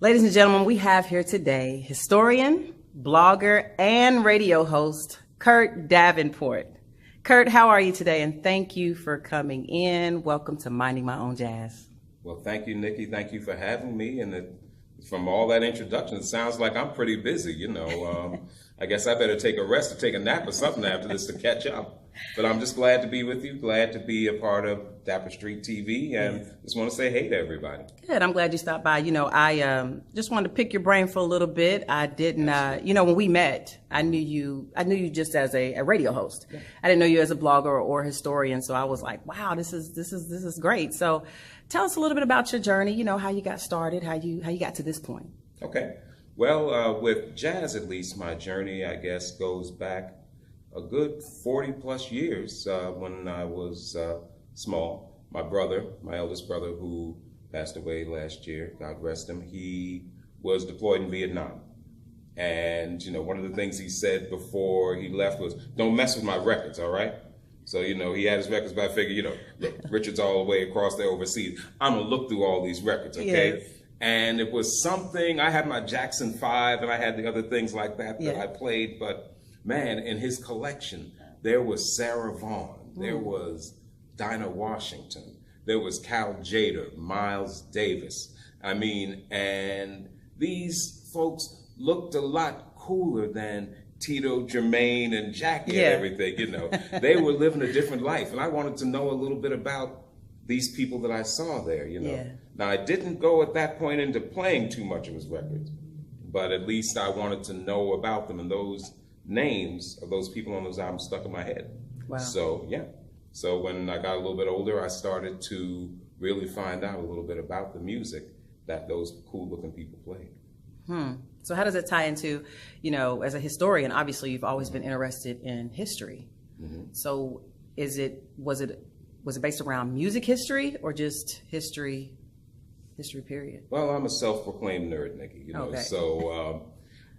Ladies and gentlemen, we have here today historian, blogger, and radio host, Curt Davenport. Curt, how are you today? And thank you for coming in. Welcome to Minding My Own Jazz. Well, thank you, Nikki. Thank you for having me. And from all that introduction, it sounds like I'm pretty busy. I guess I better take a rest or take a nap or something after this to catch up. But I'm just glad to be with you, glad to be a part of Dapper Street TV, and just want to say hey to everybody. Good. I'm glad you stopped by. I just wanted to pick your brain for a little bit. I didn't, when we met, I knew you just as a radio host. Yeah. I didn't know you as a blogger or historian. So I was like, wow, this is great. So tell us a little bit about your journey. How you got started, how you got to this point. Okay. Well, with jazz, at least, my journey, I guess, goes back a good 40 plus years when I was small. My eldest brother, who passed away last year, God rest him, he was deployed in Vietnam. And, one of the things he said before he left was, don't mess with my records, all right? So, he had his records, but I figured, look, Richard's all the way across there overseas. I'm going to look through all these records, okay? Yes. And it was something, I had my Jackson 5 and I had the other things like that I played, but man, in his collection, there was Sarah Vaughan, there was Dinah Washington, there was Cal Tjader, Miles Davis. And these folks looked a lot cooler than Tito, Jermaine, and Jackie and everything, They were living a different life, and I wanted to know a little bit about these people that I saw there, Now, I didn't go at that point into playing too much of his records, but at least I wanted to know about them, and those names of those people on those albums stuck in my head. Wow. So when I got a little bit older, I started to really find out a little bit about the music that those cool looking people played. So how does it tie into, as a historian, obviously you've always been interested in history. Mm-hmm. So was it based around music history or just history period? Well, I'm a self-proclaimed nerd, Nikki, so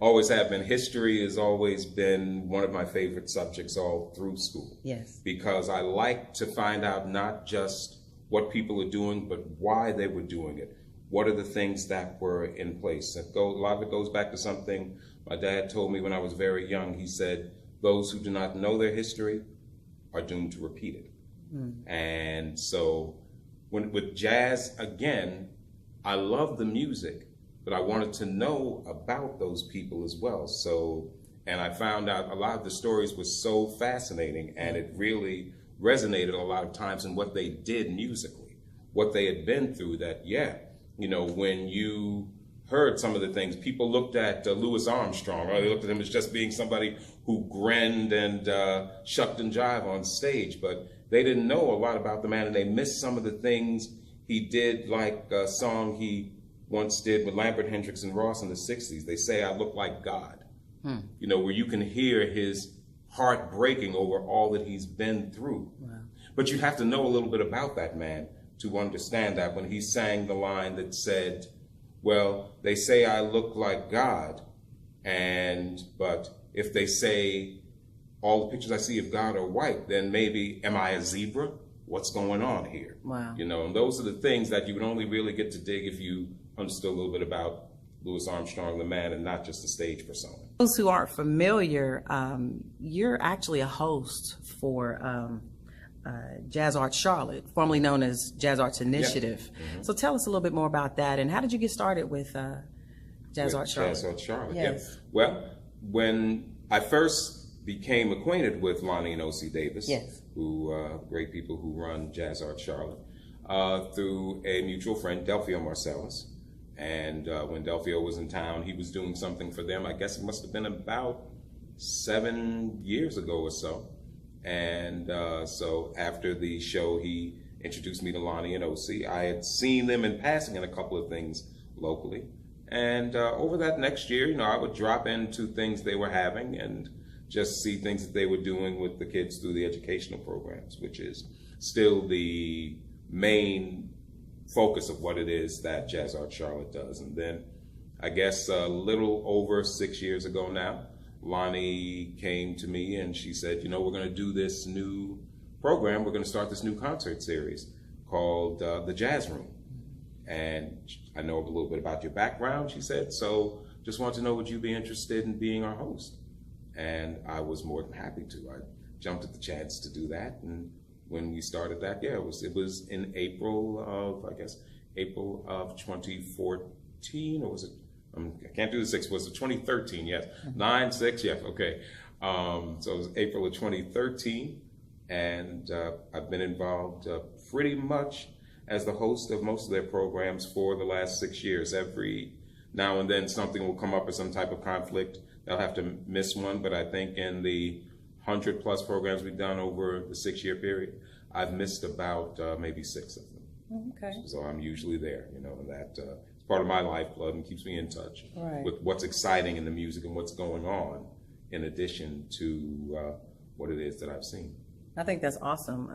always have been. History has always been one of my favorite subjects all through school. Yes. Because I like to find out not just what people are doing, but why they were doing it. What are the things that were in place? A lot of it goes back to something my dad told me when I was very young. He said, those who do not know their history are doomed to repeat it. And so with jazz, again, I love the music, but I wanted to know about those people as well. And I found out a lot of the stories were so fascinating, and it really resonated a lot of times in what they did musically, what they had been through. That, when you heard some of the things, people looked at Louis Armstrong, or they looked at him as just being somebody who grinned and shucked and jive on stage, but they didn't know a lot about the man, and they missed some of the things he did, like a song he once did with Lambert, Hendricks, and Ross in the 60s. They say, I look like God, where you can hear his heart breaking over all that he's been through. Wow. But you have to know a little bit about that man to understand that when he sang the line that said, well, they say I look like God, but if they say all the pictures I see of God are white, then maybe, am I a zebra? What's going on here? Wow. And those are the things that you would only really get to dig if you understood a little bit about Louis Armstrong, the man, and not just the stage persona. Those who aren't familiar, you're actually a host for Jazz Arts Charlotte, formerly known as Jazz Arts Initiative. Yeah. Mm-hmm. So tell us a little bit more about that, and how did you get started with Jazz Arts Charlotte? Jazz Arts Charlotte, yes. Well, when I first became acquainted with Lonnie and O.C. Davis, who great people who run Jazz Arts Charlotte, through a mutual friend, Delphio Marcellus. And when Delphio was in town, he was doing something for them. I guess it must have been about 7 years ago or so. And so after the show, he introduced me to Lonnie and O.C. I had seen them in passing in a couple of things locally. And over that next year, I would drop into things they were having and just see things that they were doing with the kids through the educational programs, which is still the main focus of what it is that Jazz Arts Charlotte does. And then I guess a little over 6 years ago now, Lonnie came to me and she said, we're going to do this new program. We're going to start this new concert series called The Jazz Room. And I know a little bit about your background, she said, so just want to know, would you be interested in being our host? And I was more than happy to. I jumped at the chance to do that. And when we started that, yeah, it was in April of 2014, or was it, I can't do the 6, was it 2013? Yes, 9/6, yes, okay. So it was April of 2013, and I've been involved pretty much as the host of most of their programs for the last 6 years. Every now and then something will come up or some type of conflict. They'll have to miss one, but I think in the 100+ programs we've done over the 6-year period, I've missed about maybe 6 of them. Okay. So I'm usually there, and that it's part of my lifeblood and keeps me in touch right. with what's exciting in the music and what's going on, in addition to what it is that I've seen. I think that's awesome.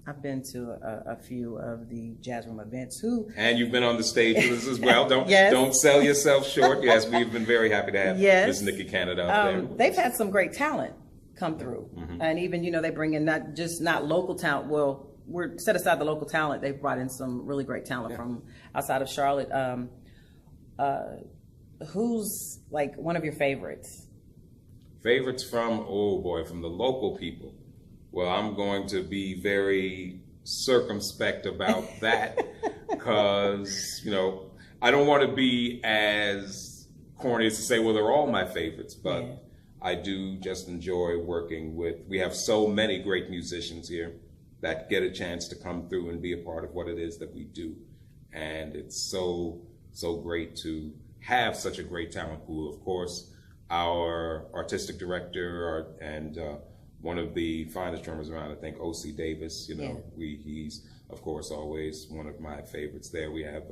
I've been to a few of the Jazz Room events. And you've been on the stage with us as well. Don't yes. don't sell yourself short. Yes, we've been very happy to have Miss Nikki Canada up there. They've had some great talent come through, and even they bring in not local talent. Well, we're set aside the local talent. They've brought in some really great talent from outside of Charlotte. Who's like one of your favorites? Favorites from from the local people. Well, I'm going to be very circumspect about that because, I don't want to be as corny as to say, well, they're all my favorites, but I do just enjoy working with, we have so many great musicians here that get a chance to come through and be a part of what it is that we do. And it's so great to have such a great talent pool. Of course, our artistic director and one of the finest drummers around, I think, O.C. Davis, he's, of course, always one of my favorites there. We have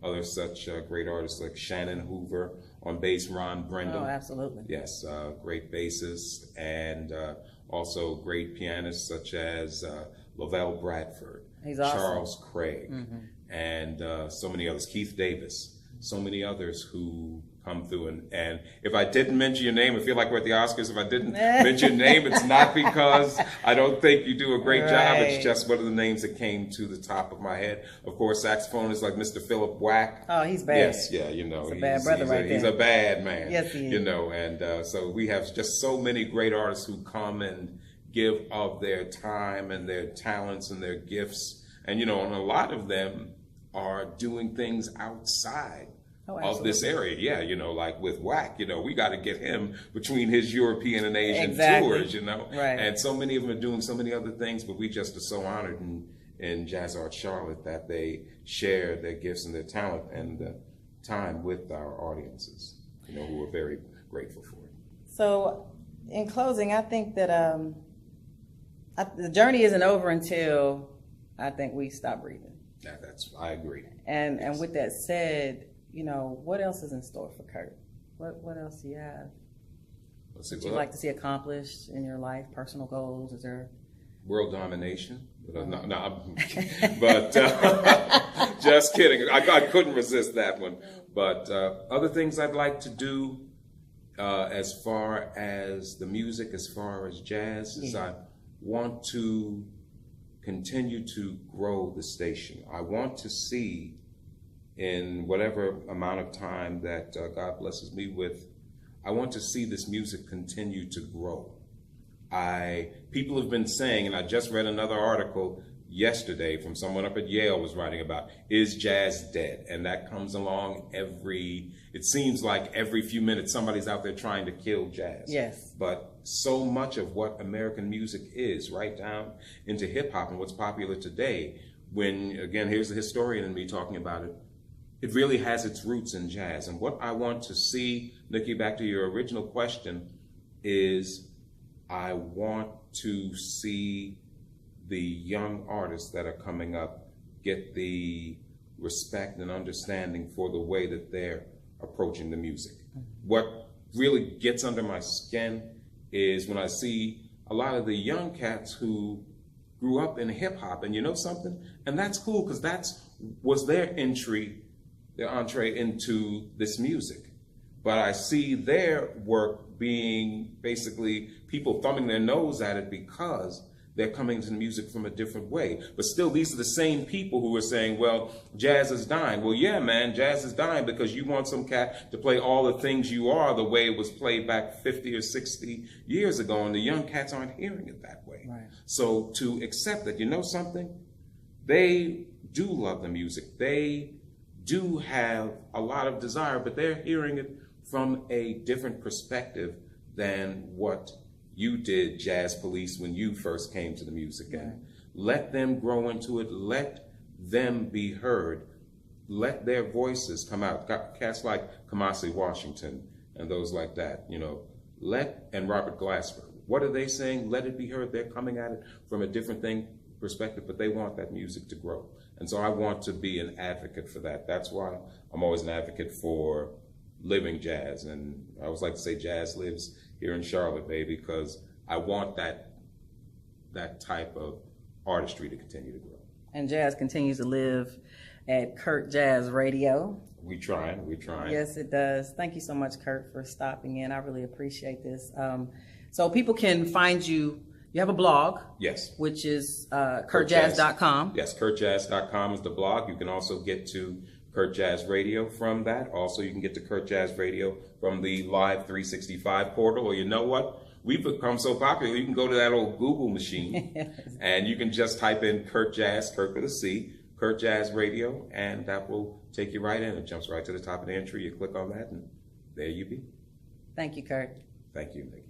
other such great artists like Shannon Hoover on bass, Ron Brendel. Oh, absolutely. Yes, great bassist, and also great pianists such as Lavelle Bradford, he's awesome. Charles Craig, and so many others, Keith Davis, so many others who come through. And if I didn't mention your name, I feel like we're at the Oscars. If I didn't mention your name, it's not because I don't think you do a great job. It's just one of the names that came to the top of my head. Of course, saxophonists like Mr. Philip Wack. Oh, he's bad. Yes, yeah, he's a bad brother right there. He's a bad man. Yes, he is. And so we have just so many great artists who come and give of their time and their talents and their gifts. And, and a lot of them are doing things outside of this area. Yeah, like with Wack, we got to get him between his European and Asian tours, Right. And so many of them are doing so many other things, but we just are so honored in Jazz Art Charlotte that they share their gifts and their talent and the time with our audiences, who are very grateful for it. So in closing, I think that the journey isn't over until I think we stop breathing. I agree. And with that said, what else is in store for Curt? What else do you have? What you'd like to see accomplished in your life, personal goals? Is there world domination? But just kidding. I couldn't resist that one. But other things I'd like to do as far as the music, as far as jazz, is I want to continue to grow the station. I want to see, in whatever amount of time that God blesses me with, I want to see this music continue to grow. People have been saying, and I just read another article yesterday from someone up at Yale was writing about, is jazz dead? And that comes along it seems like every few minutes somebody's out there trying to kill jazz. Yes. But so much of what American music is, right down into hip hop and what's popular today, when, again, here's the historian in me talking about it, it really has its roots in jazz. And what I want to see, Nikki, back to your original question, is I want to see the young artists that are coming up get the respect and understanding for the way that they're approaching the music. What really gets under my skin is when I see a lot of the young cats who grew up in hip hop, and you know something? And that's cool, because was their entree into this music. But I see their work being basically people thumbing their nose at it because they're coming to the music from a different way. But still, these are the same people who are saying, well, jazz is dying. Well, yeah, man, jazz is dying because you want some cat to play all the things you are the way it was played back 50 or 60 years ago, and the young cats aren't hearing it that way. Right. So to accept that, you know something? They do love the music. They do have a lot of desire, but they're hearing it from a different perspective than what you did, Jazz Police, when you first came to the music. And let them grow into it. Let them be heard. Let their voices come out. Got cats like Kamasi Washington and those like that, you know. And Robert Glasper. What are they saying? Let it be heard. They're coming at it from a different perspective, but they want that music to grow. And so I want to be an advocate for that. That's why I'm always an advocate for living jazz. And I always like to say jazz lives here in Charlotte, baby, because I want that type of artistry to continue to grow. And jazz continues to live at Curt Jazz Radio. We're trying. Yes, it does. Thank you so much, Curt, for stopping in. I really appreciate this. So people can find you. You have a blog. Yes. Which is curtjazz.com. Yes, curtjazz.com is the blog. You can also get to Curt Jazz Radio from that. Also, you can get to Curt Jazz Radio from the Live 365 portal. Or you know what? We've become so popular, you can go to that old Google machine and you can just type in Curt Jazz, Curt with a C, Curt Jazz Radio, and that will take you right in. It jumps right to the top of the entry. You click on that, and there you be. Thank you, Curt. Thank you, Nikki.